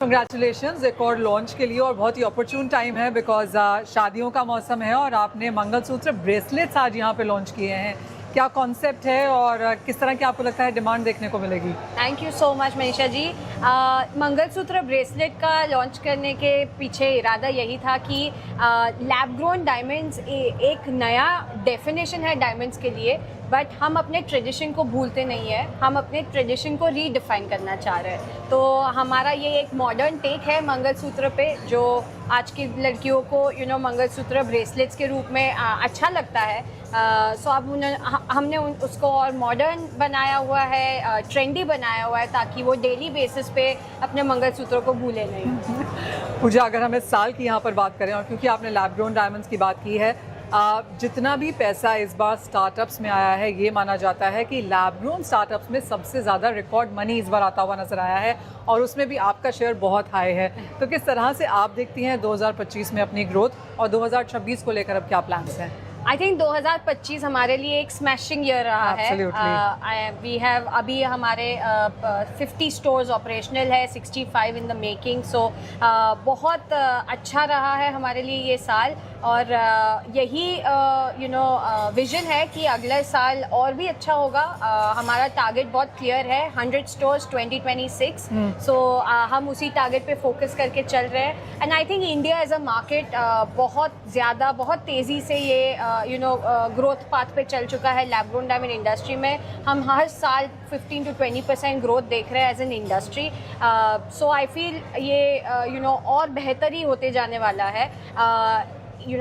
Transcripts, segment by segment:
Congratulations एक और launch के लिए और बहुत ही अपॉर्चुन टाइम है बिकॉज शादियों का मौसम है और आपने मंगलसूत्र ब्रेसलेट्स आज यहाँ पे लॉन्च किए हैं। क्या कॉन्सेप्ट है और किस तरह की आपको लगता है डिमांड देखने को मिलेगी? Thank you so much Manisha ji. Mangalsutra bracelet का लॉन्च करने के पीछे इरादा यही था कि लैब ग्रोन डायमंड्स एक नया डेफिनेशन है डायमंड्स के लिए, बट हम अपने ट्रेडिशन को भूलते नहीं है, हम अपने ट्रेडिशन को रीडिफाइन करना चाह रहे हैं। तो हमारा ये एक मॉडर्न टेक है मंगलसूत्र पे, जो आज की लड़कियों को मंगलसूत्र ब्रेसलेट्स के रूप में अच्छा लगता है। सो अब हमने उसको और मॉडर्न बनाया हुआ है, ट्रेंडी बनाया हुआ है, ताकि वो डेली बेसिस पे अपने मंगलसूत्रों को भूले नहीं। पूजा, अगर हम इस साल की यहाँ पर बात करें और क्योंकि आपने लैब ग्रोन डायमंड्स की बात की है, जितना भी पैसा इस बार स्टार्टअप्स में आया है, ये माना जाता है कि लैब ग्रोन स्टार्टअप्स में सबसे ज़्यादा रिकॉर्ड मनी इस बार आता हुआ नजर आया है और उसमें भी आपका शेयर बहुत हाई है। तो किस तरह से आप देखती हैं 2025 में अपनी ग्रोथ और 2026 को लेकर अब क्या प्लान्स हैं? आई थिंक 2025 हमारे लिए एक स्मैशिंग ईयर रहा है। वी हैव अभी हमारे 50 स्टोर्स ऑपरेशनल है, 65 इन द मेकिंग। सो बहुत अच्छा रहा है हमारे लिए ये साल और यही विजन है कि अगले साल और भी अच्छा होगा। हमारा टारगेट बहुत क्लियर है, 100 स्टोर्स 2026। सो हम उसी टारगेट पे फोकस करके चल रहे हैं। And I think India as a market बहुत तेज़ी से ये ग्रोथ पाथ पे चल चुका है। लैब ग्रोन डायमंड इंडस्ट्री में हम हर साल 15 to 20% ग्रोथ देख रहे हैं as an industry. So I feel ये और बेहतर ही होते जाने वाला है।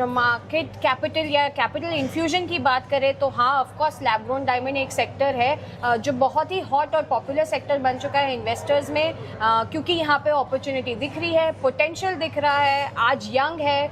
मार्केट कैपिटल या कैपिटल इन्फ्यूजन की बात करें तो हाँ, of course lab grown diamond एक सेक्टर है जो बहुत ही हॉट और पॉपुलर सेक्टर बन चुका है इन्वेस्टर्स में, क्योंकि यहाँ पे अपॉर्चुनिटी दिख रही है, पोटेंशियल दिख रहा है, आज यंग है,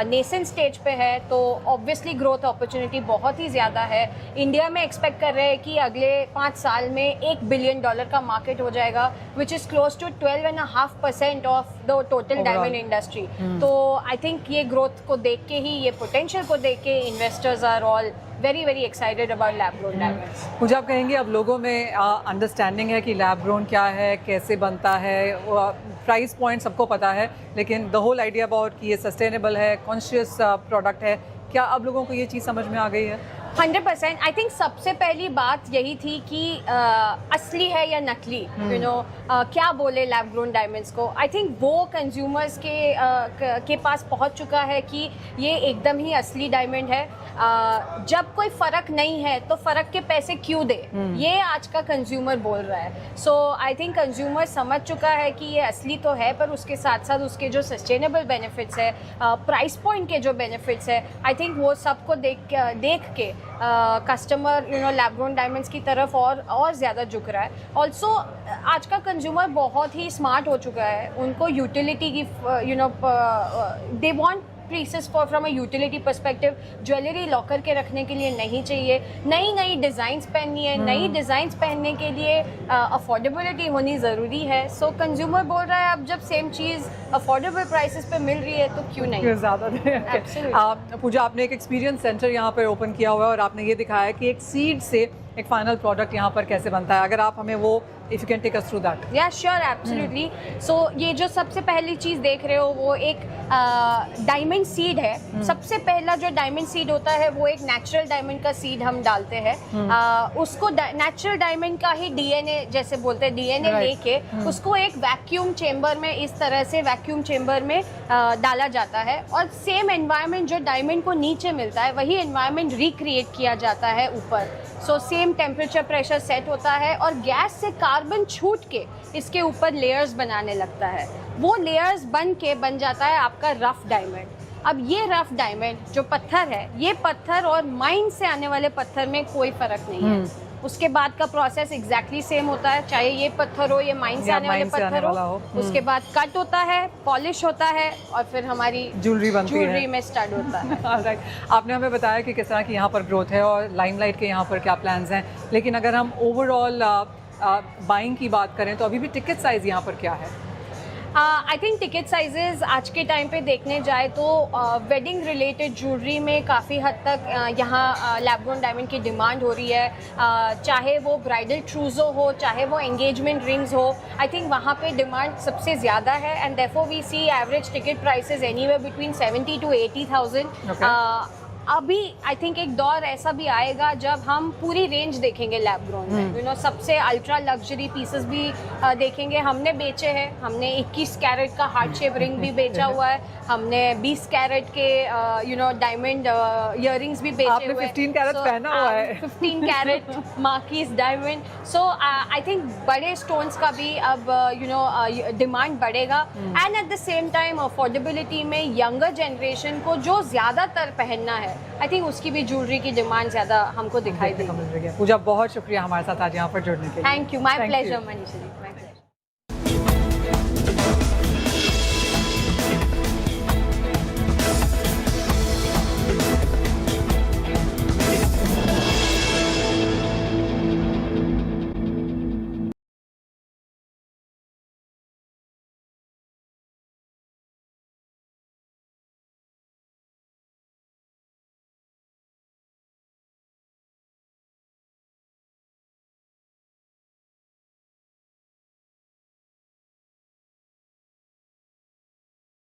नेसेंट स्टेज पे है, तो ऑब्वियसली ग्रोथ अपॉर्चुनिटी बहुत ही ज़्यादा है। इंडिया में एक्सपेक्ट कर रहे हैं कि अगले 5 साल में $1 बिलियन का मार्केट हो जाएगा, which is close to 12.5% of the total diamond industry. तो आई थिंक ये ग्रोथ को देख के ही, ये पोटेंशियल को देख के investors are all very very excited about lab grown diamonds. मुझे आप कहेंगे अब लोगों में अंडरस्टैंडिंग है कि लैब ग्रोन क्या है, कैसे बनता है, प्राइस पॉइंट सबको पता है, लेकिन द होल आइडिया अबाउट कि ये सस्टेनेबल है, कॉन्शियस प्रोडक्ट है, क्या अब लोगों को ये चीज़ समझ में आ गई है? 100%। आई थिंक सबसे पहली बात यही थी कि असली है या नकली, क्या बोले लैब ग्रोन डायमंड्स को। आई थिंक वो कंज्यूमर्स के पास पहुंच चुका है कि ये एकदम ही असली डायमंड है। जब कोई फ़र्क नहीं है तो फ़र्क के पैसे क्यों दे, ये आज का कंज्यूमर बोल रहा है। सो आई थिंक कंज्यूमर समझ चुका है कि ये असली तो है, पर उसके साथ साथ उसके जो सस्टेनेबल बेनिफिट्स है, प्राइस पॉइंट के जो बेनिफिट्स है, आई थिंक वो सबको देख के कस्टमर लैब ग्रोन डायमंड्स की तरफ और ज़्यादा झुक रहा है। ऑल्सो आज का कंज्यूमर बहुत ही स्मार्ट हो चुका है, उनको यूटिलिटी की they want pieces from a utility perspective. Jewellery locker के रखने के लिए नहीं चाहिए, नई डिज़ाइंस पहननी है, नई डिज़ाइंस पहनने के लिए अफोर्डेबिलिटी होनी ज़रूरी है। सो कंज्यूमर बोल रहा है अब जब सेम चीज़ अफोर्डेबल प्राइसेस पे मिल रही है तो क्यों नहीं, ज़्यादा। पूजा, आपने एक एक्सपीरियंस सेंटर यहाँ पर ओपन किया हुआ है और आपने ये दिखाया कि एक सीड से एक फाइनल प्रोडक्ट यहाँ पर कैसे बनता है। अगर आप हमें वो if you can take us through that. या श्योर, एब्सोल्युटली। सो ये जो सबसे पहली चीज़ देख रहे हो वो एक डायमंड सीड है। सबसे पहला जो डायमंड सीड होता है वो एक नेचुरल डायमंड का सीड हम डालते हैं। उसको नेचुरल डायमंड का ही डीएनए जैसे बोलते हैं, डीएनए लेके उसको एक वैक्यूम चेम्बर में, इस तरह से वैक्यूम चेम्बर में डाला जाता है और सेम एनवायरनमेंट जो डायमंड को नीचे मिलता है वही एनवायरनमेंट रिक्रिएट किया जाता है ऊपर। So same temperature pressure set होता है और गैस से कार्बन छूट के इसके ऊपर लेयर्स बनाने लगता है। वो लेयर्स बन जाता है आपका रफ डायमंड। अब ये रफ डायमंड जो पत्थर है, ये पत्थर और माइन से आने वाले पत्थर में कोई फ़र्क नहीं है। उसके बाद का प्रोसेस एग्जैक्टली सेम होता है, चाहे ये पत्थर हो, ये माइन से आने वाले पत्थर हो। उसके बाद कट होता है, पॉलिश होता है और फिर हमारी ज्वेलरी में स्टार्ट होता है। आपने हमें बताया कि किस तरह की यहाँ पर ग्रोथ है और लाइमलाइट के यहाँ पर क्या प्लान्स हैं, लेकिन अगर हम ओवरऑल बाइंग की बात करें तो अभी भी टिकट साइज़ यहाँ पर क्या है? आई थिंक टिकट साइजेस आज के टाइम पे देखने जाए तो वेडिंग रिलेटेड ज्वेलरी में काफ़ी हद तक यहाँ लैब ग्रोन डायमंड की डिमांड हो रही है। चाहे वो ब्राइडल ट्रूजो हो, चाहे वो एंगेजमेंट रिंग्स हो, आई थिंक वहाँ पे डिमांड सबसे ज़्यादा है and therefore we see average ticket prices anywhere between 70 to 80,000। अभी आई थिंक एक दौर ऐसा भी आएगा जब हम पूरी रेंज देखेंगे लैब ग्रोन में, यू नो सबसे अल्ट्रा लग्जरी पीसेस भी देखेंगे। हमने बेचे हैं, हमने 21 कैरेट का हार्ट शेप रिंग भी बेचा हुआ है, हमने 20 कैरेट के यू नो डायमंड इयररिंग्स भी बेचे आपने हुए हैं। 15 कैरेट पहना हुआ है। 15 carat marquise diamond. So I think बड़े स्टोन्स का भी अब यू नो डिमांड बढ़ेगा and at the same time affordability में यंगर जनरेशन को जो ज़्यादातर पहनना है, आई थिंक उसकी भी ज्वेलरी की डिमांड ज़्यादा हमको दिखाई देगी। पूजा, बहुत शुक्रिया हमारे साथ आज यहाँ पर जुड़ने के लिए। Thank you, my Thank you. Pleasure Manisha ji.